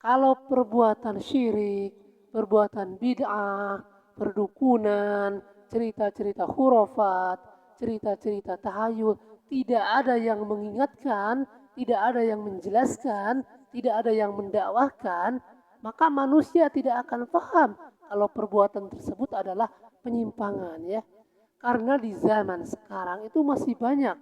Kalau perbuatan syirik, perbuatan bid'ah, perdukunan, cerita-cerita khurafat, cerita-cerita tahayul, tidak ada yang mengingatkan, tidak ada yang menjelaskan, tidak ada yang mendakwahkan, maka manusia tidak akan paham kalau perbuatan tersebut adalah penyimpangan ya. Karena di zaman sekarang itu masih banyak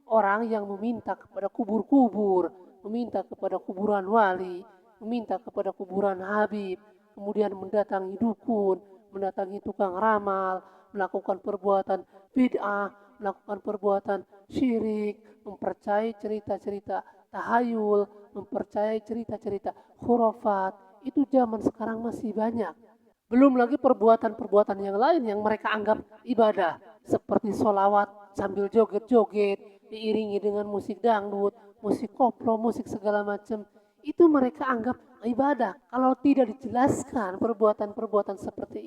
orang yang meminta kepada kubur-kubur, meminta kepada kuburan wali, meminta kepada kuburan Habib, kemudian mendatangi dukun, mendatangi tukang ramal, melakukan perbuatan bid'ah, melakukan perbuatan syirik, mempercayai cerita-cerita tahayul, mempercayai cerita-cerita khurafat. Itu zaman sekarang masih banyak. Belum lagi perbuatan-perbuatan yang lain yang mereka anggap ibadah. Seperti solawat sambil joget-joget, diiringi dengan musik dangdut, musik koplo, musik segala macam. Itu mereka anggap ibadah. Kalau tidak dijelaskan perbuatan-perbuatan seperti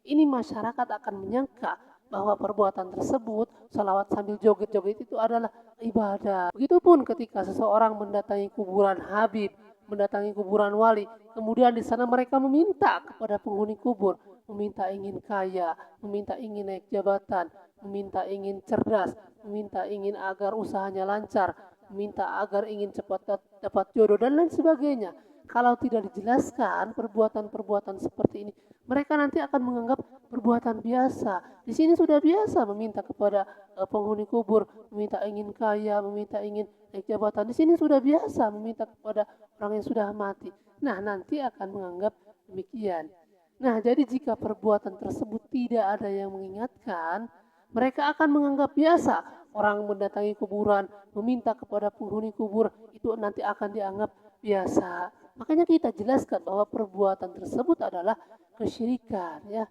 ini masyarakat akan menyangka bahwa perbuatan tersebut, salawat sambil joget-joget itu adalah ibadah. Begitupun ketika seseorang mendatangi kuburan Habib, mendatangi kuburan wali, kemudian di sana mereka meminta kepada penghuni kubur, meminta ingin kaya, meminta ingin naik jabatan, meminta ingin cerdas, meminta ingin agar usahanya lancar, meminta agar ingin cepat dapat jodoh dan lain sebagainya. Kalau tidak dijelaskan perbuatan-perbuatan seperti ini, mereka nanti akan menganggap perbuatan biasa. Di sini sudah biasa meminta kepada penghuni kubur, meminta ingin kaya, meminta ingin naik jabatan. Di sini sudah biasa meminta kepada orang yang sudah mati. Nah, nanti akan menganggap demikian. Nah, jadi jika perbuatan tersebut tidak ada yang mengingatkan, mereka akan menganggap biasa. Orang mendatangi kuburan, meminta kepada penghuni kubur, itu nanti akan dianggap biasa. Makanya kita jelaskan bahwa perbuatan tersebut adalah kesyirikan ya.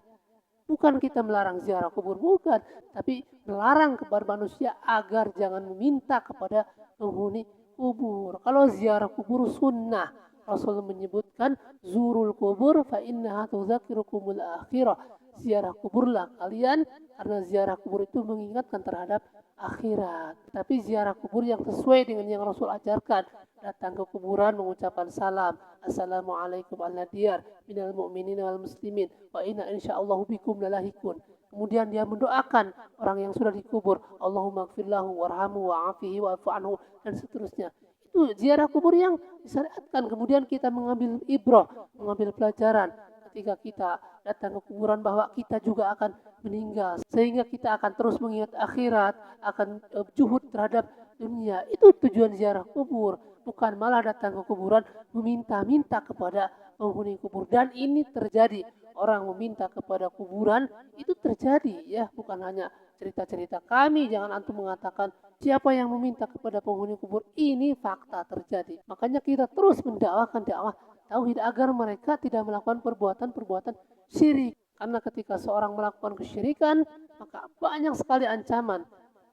Bukan kita melarang ziarah kubur, bukan. Tapi melarang kepada manusia agar jangan meminta kepada penghuni kubur. Kalau ziarah kubur sunnah, Rasul menyebutkan zurul kubur fa innaha tudzakirukumul akhirah. Ziarah kuburlah kalian karena ziarah kubur itu mengingatkan terhadap akhirat. Tapi ziarah kubur yang sesuai dengan yang Rasul ajarkan, datang ke kuburan mengucapkan salam, assalamualaikum ala diyar minal mu'minin wal muslimin wa inna insyaallahu bikum lalahikun. Kemudian dia mendoakan orang yang sudah dikubur, Allahumma gfirlahu warhamu wa'afihi wa'fu anhu dan seterusnya. Itu ziarah kubur yang disyariatkan. Kemudian kita mengambil ibrah, mengambil pelajaran ketika kita datang ke kuburan bahwa kita juga akan meninggal. Sehingga kita akan terus mengingat akhirat, akan juhud terhadap dunia. Itu tujuan ziarah kubur. Bukan malah datang ke kuburan meminta-minta kepada penghuni kubur. Dan ini terjadi. Orang meminta kepada kuburan itu terjadi ya. Bukan hanya cerita-cerita kami. Jangan antum mengatakan siapa yang meminta kepada penghuni kubur. Ini fakta terjadi. Makanya kita terus mendakwakan dakwah tauhid agar mereka tidak melakukan perbuatan-perbuatan syirik. Karena ketika seorang melakukan kesyirikan, maka banyak sekali ancaman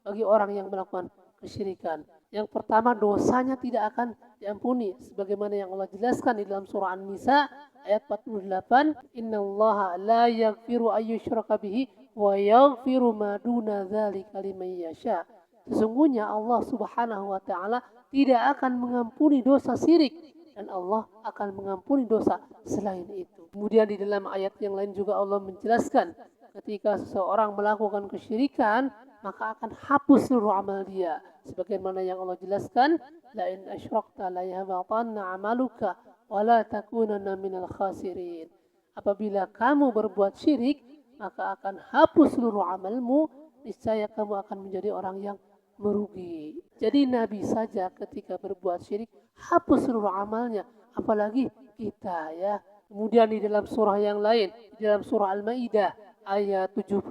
bagi orang yang melakukan kesyirikan. Yang pertama, dosanya tidak akan diampuni sebagaimana yang Allah jelaskan di dalam surah An-Nisa ayat 48, innallaha la yaghfiru ayyushraka bihi wa yaghfiru ma duna dzalika liman yasha. Sesungguhnya Allah Subhanahu wa taala tidak akan mengampuni dosa syirik dan Allah akan mengampuni dosa selain itu. Kemudian di dalam ayat yang lain juga Allah menjelaskan ketika seseorang melakukan kesyirikan maka akan hapus seluruh amal dia. Sebagaimana yang Allah jelaskan, la in asyrakta la yahbatanna amaluka wa la takunanna minal khasirin. Apabila kamu berbuat syirik, maka akan hapus seluruh amalmu, niscaya kamu akan menjadi orang yang merugi. Jadi Nabi saja ketika berbuat syirik hapus seluruh amalnya, apalagi kita ya. Kemudian di dalam surah yang lain, di dalam surah Al-Maidah ayat 72,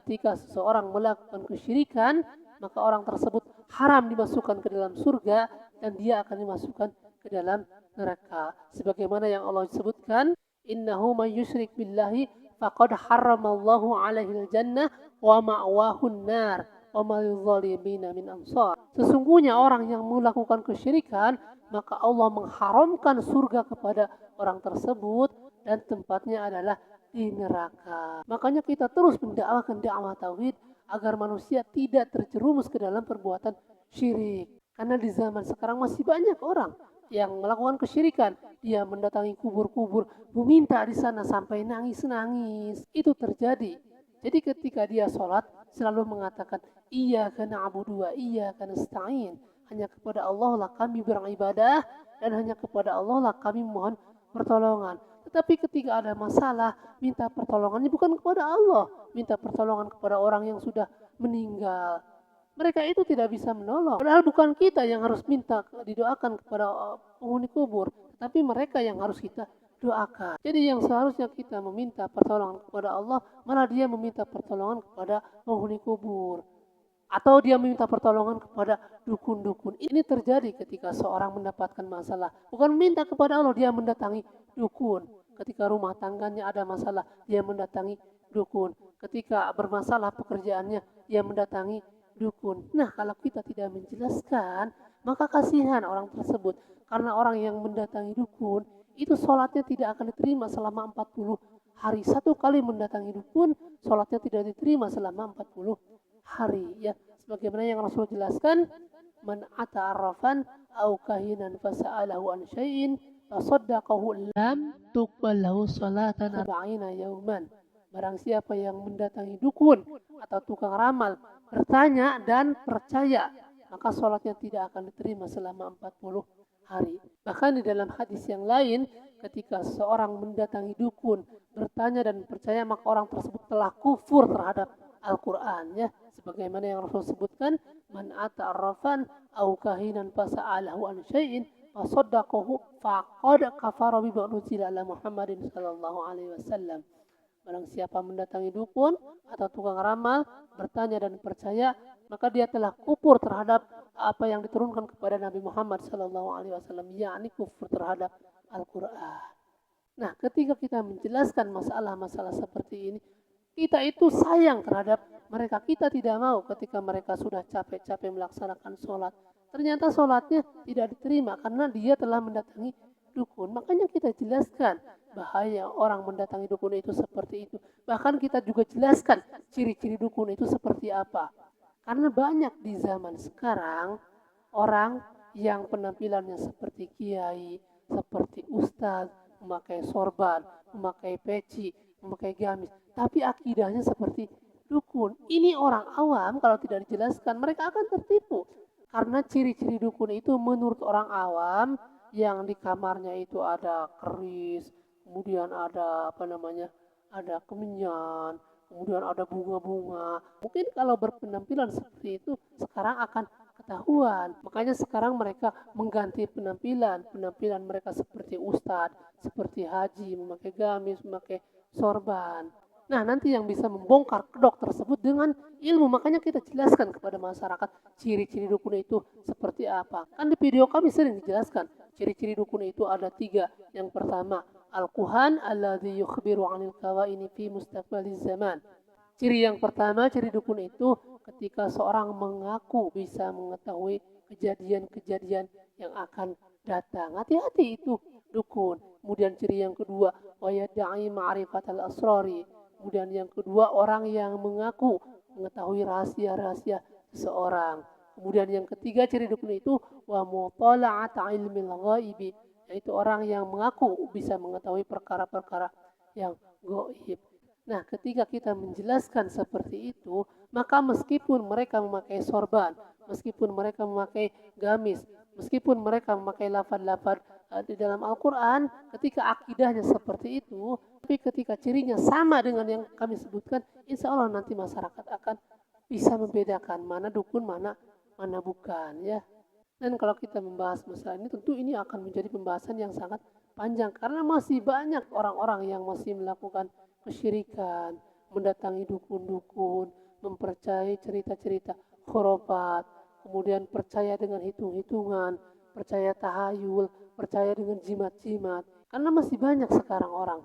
ketika seseorang melakukan kesyirikan, maka orang tersebut haram dimasukkan ke dalam surga dan dia akan dimasukkan ke dalam neraka. Sebagaimana yang Allah sebutkan, innahu may yusyrik billahi faqad harramallahu alaihi jannah wa ma'wahun nar wa ma lidzalimina min ansar. Sesungguhnya orang yang melakukan kesyirikan, maka Allah mengharamkan surga kepada orang tersebut dan tempatnya adalah di neraka. Makanya kita terus mendakwakan dakwah tauhid agar manusia tidak terjerumus ke dalam perbuatan syirik. Karena di zaman sekarang masih banyak orang yang melakukan kesyirikan, dia mendatangi kubur-kubur, meminta di sana sampai nangis-nangis. Itu terjadi. Jadi ketika dia sholat, selalu mengatakan, iyyaka na'budu wa iyyaka nasta'in. Hanya kepada Allah lah kami beribadah, dan hanya kepada Allah lah kami mohon pertolongan. Tetapi ketika ada masalah, minta pertolongannya bukan kepada Allah, minta pertolongan kepada orang yang sudah meninggal. Mereka itu tidak bisa menolong. Padahal bukan kita yang harus minta didoakan kepada penghuni kubur, tapi mereka yang harus kita doakan. Jadi yang seharusnya kita meminta pertolongan kepada Allah, malah dia meminta pertolongan kepada penghuni kubur. Atau dia meminta pertolongan kepada dukun-dukun. Ini terjadi ketika seorang mendapatkan masalah. Bukan minta kepada Allah, dia mendatangi dukun. Ketika rumah tangganya ada masalah, dia mendatangi dukun. Ketika bermasalah pekerjaannya, dia mendatangi dukun. Nah, kalau kita tidak menjelaskan, maka kasihan orang tersebut. Karena orang yang mendatangi dukun, itu sholatnya tidak akan diterima selama 40 hari. Satu kali mendatangi dukun, sholatnya tidak diterima selama 40 hari. Ya, sebagaimana yang Rasul jelaskan, man ata arrafan au kahinan fasa'alahu an syai'in fasaddaqahu lam tuqbal lahu salatan arba'ina yauman. Barang siapa yang mendatangi dukun atau tukang ramal, bertanya dan percaya, maka sholatnya tidak akan diterima selama 40 hari. Bahkan di dalam hadis yang lain, ketika seorang mendatangi dukun, bertanya dan percaya, maka orang tersebut telah kufur terhadap Al-Quran. Ya, sebagaimana yang Rasul sebutkan, man ata arrafan au kahinan fasa'alahu an syai'in fasaddaqahu faqad kafara bima unzila ala Muhammadin sallallahu alaihi wasallam. Barang siapa mendatangi dukun atau tukang ramal, bertanya dan percaya, maka dia telah kufur terhadap apa yang diturunkan kepada Nabi Muhammad SAW, yakni kufur terhadap Al-Quran. Nah, ketika kita menjelaskan masalah-masalah seperti ini, kita itu sayang terhadap mereka. Kita tidak mau ketika mereka sudah capek-capek melaksanakan sholat, ternyata sholatnya tidak diterima karena dia telah mendatangi dukun. Makanya kita jelaskan bahaya orang mendatangi dukun itu seperti itu. Bahkan kita juga jelaskan ciri-ciri dukun itu seperti apa. Karena banyak di zaman sekarang orang yang penampilannya seperti kiai, seperti ustaz, memakai sorban, memakai peci, memakai gamis, tapi akidahnya seperti dukun. Ini orang awam kalau tidak dijelaskan mereka akan tertipu. Karena ciri-ciri dukun itu menurut orang awam, yang di kamarnya itu ada keris, kemudian ada ada kemenyan, kemudian ada bunga-bunga. Mungkin kalau berpenampilan seperti itu sekarang akan ketahuan. Makanya sekarang mereka mengganti penampilan mereka seperti ustadz, seperti haji, memakai gamis, memakai sorban. Nah, nanti yang bisa membongkar kedok tersebut dengan ilmu. Makanya kita jelaskan kepada masyarakat ciri-ciri dukun itu seperti apa. Kan di video kami sering dijelaskan. Ciri-ciri dukun itu ada 3. Yang pertama, Al-Quhan alladhi yukhbiru anil kawaini fi mustaqbaliz zaman. Ciri yang pertama, ciri dukun itu ketika seorang mengaku bisa mengetahui kejadian-kejadian yang akan datang. Hati-hati itu dukun. Kemudian ciri yang kedua, wa yadda'i ma'rifatal asrari. Kemudian yang kedua, orang yang mengaku mengetahui rahasia-rahasia seseorang. Kemudian yang ketiga, ciri dukun itu wa mutala'at ilmil ghaibi, yaitu orang yang mengaku bisa mengetahui perkara-perkara yang gaib. Nah, ketika kita menjelaskan seperti itu, maka meskipun mereka memakai sorban, meskipun mereka memakai gamis, meskipun mereka memakai lafaz-lafaz di dalam Al-Quran, ketika akidahnya seperti itu, tapi ketika cirinya sama dengan yang kami sebutkan, insya Allah nanti masyarakat akan bisa membedakan mana dukun, mana bukan, ya. Dan kalau kita membahas masalah ini, tentu ini akan menjadi pembahasan yang sangat panjang karena masih banyak orang-orang yang masih melakukan kesyirikan, mendatangi dukun-dukun, mempercayai cerita-cerita khurafat, kemudian percaya dengan hitung-hitungan, percaya tahayul, percaya dengan jimat-jimat. Karena masih banyak sekarang orang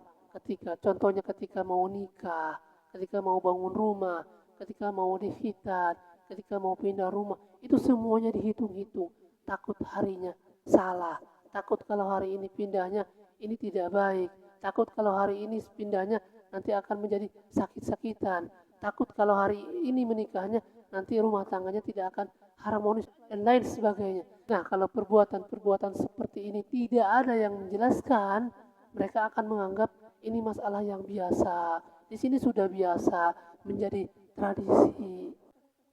contohnya ketika mau nikah, ketika mau bangun rumah, ketika mau dihitan, ketika mau pindah rumah, itu semuanya dihitung-hitung. Takut harinya salah, takut kalau hari ini pindahnya ini tidak baik, takut kalau hari ini pindahnya nanti akan menjadi sakit-sakitan, takut kalau hari ini menikahnya nanti rumah tangganya tidak akan harmonis dan lain sebagainya. Nah, kalau perbuatan-perbuatan seperti ini tidak ada yang menjelaskan, mereka akan menganggap ini masalah yang biasa. Di sini sudah biasa menjadi tradisi.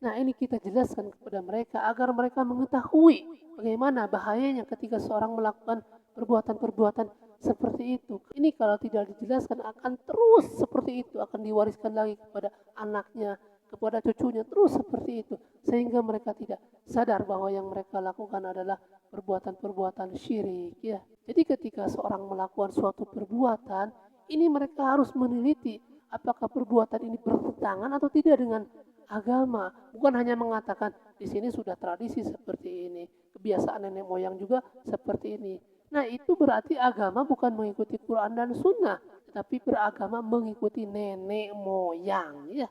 Nah, ini kita jelaskan kepada mereka agar mereka mengetahui bagaimana bahayanya ketika seorang melakukan perbuatan-perbuatan seperti itu. Ini kalau tidak dijelaskan akan terus seperti itu, akan diwariskan lagi kepada anaknya, kepada cucunya, terus seperti itu. Sehingga mereka tidak sadar bahwa yang mereka lakukan adalah perbuatan-perbuatan syirik. Ya. Jadi ketika seorang melakukan suatu perbuatan, ini mereka harus meneliti apakah perbuatan ini bertentangan atau tidak dengan agama, bukan hanya mengatakan di sini sudah tradisi seperti ini, kebiasaan nenek moyang juga seperti ini. Nah, itu berarti agama bukan mengikuti Quran dan Sunnah, tetapi beragama mengikuti nenek moyang, ya.